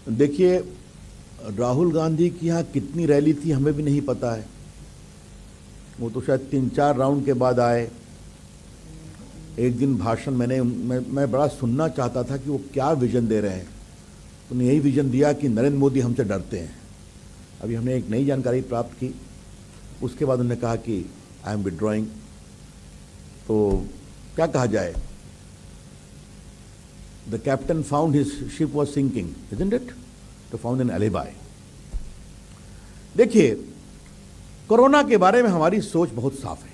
देखिए, राहुल गांधी की यहाँ कितनी रैली थी हमें भी नहीं पता है। वो तो शायद 3-4 राउंड के बाद आए। एक दिन भाषण मैं बड़ा सुनना चाहता था कि वो क्या विजन दे रहे हैं। तो उन्होंने यही विजन दिया कि नरेंद्र मोदी हमसे डरते हैं। अभी हमने एक नई जानकारी प्राप्त की। उसके बाद उन्होंने कहा कि आई एम विड्रॉइंग। तो क्या कहा जाए, the captain found his ship was sinking, isn't it, to found an alibi. देखिए, कोरोना के बारे में हमारी सोच बहुत साफ है।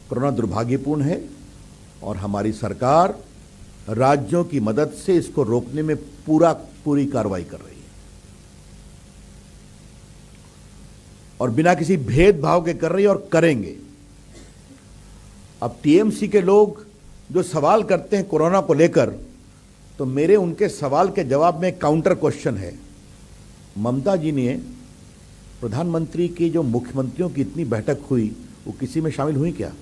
कोरोना दुर्भाग्यपूर्ण है और हमारी सरकार राज्यों की मदद से इसको रोकने में पूरी कार्रवाई कर रही है और बिना किसी भेदभाव के कर रही है और करेंगे। अब टीएमसी के लोग जो सवाल करते हैं कोरोना को लेकर, तो मेरे उनके सवाल के जवाब में काउंटर क्वेश्चन है। ममता जी ने प्रधानमंत्री की जो मुख्यमंत्रियों की इतनी बैठक हुई, वो किसी में शामिल हुई क्या?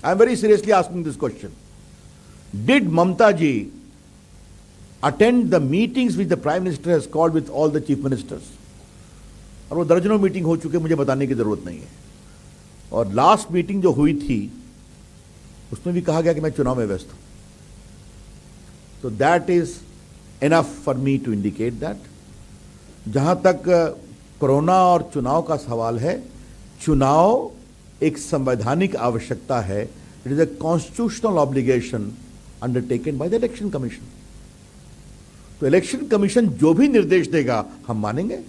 I am very seriously asking this question. Did Mamata ji attend the meetings with the prime minister has called with all the chief ministers? और वो दर्जनों मीटिंग हो चुके, मुझे बताने की जरूरत नहीं है। और लास्ट मीटिंग जो हुई थी उसमें भी कहा गया कि मैं चुनाव में व्यस्त हूं। तो that is enough for me to indicate that जहां तक कोरोना और चुनाव का सवाल है, चुनाव एक संवैधानिक आवश्यकता है। It is a constitutional obligation undertaken by the election commission. तो इलेक्शन कमीशन जो भी निर्देश देगा हम मानेंगे।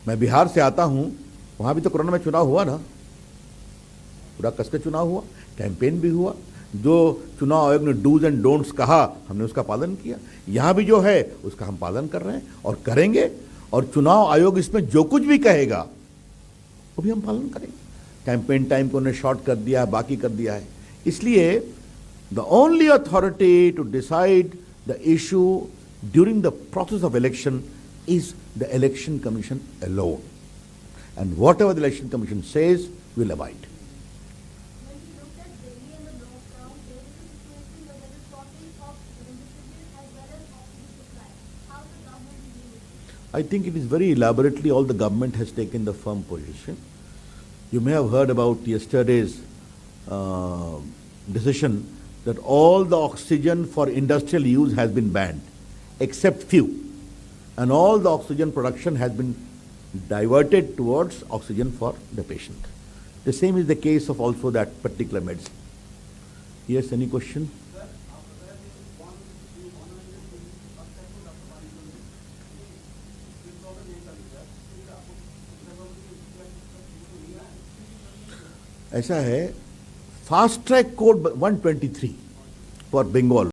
मैं बिहार से आता हूं, वहां भी तो कोरोना में चुनाव हुआ ना, पूरा कसके चुनाव हुआ, कैंपेन भी हुआ। जो चुनाव आयोग ने डूज एंड डोंट्स कहा, हमने उसका पालन किया। यहां भी जो है उसका हम पालन कर रहे हैं और करेंगे। और चुनाव आयोग इसमें जो कुछ भी कहेगा वो भी हम पालन करेंगे। कैंपेन टाइम को उन्हें शॉर्ट कर दिया है, बाकी कर दिया है। इसलिए the only authority to decide the issue during the process of election is the election commission alone, and whatever the election commission says will abide. When we looked at Delhi and the lockdown, there is a situation where there is shortage of remdesivir as well as oxygen supply. How the government dealing with it? I think it is very elaborately all the government has taken the firm position. You may have heard about yesterday's decision that all the oxygen for industrial use has been banned except few. And all the oxygen production has been diverted towards oxygen for the patient. The same is the case of also that particular medicine. Yes, any question? ऐसा है, fast track code 123 for Bengal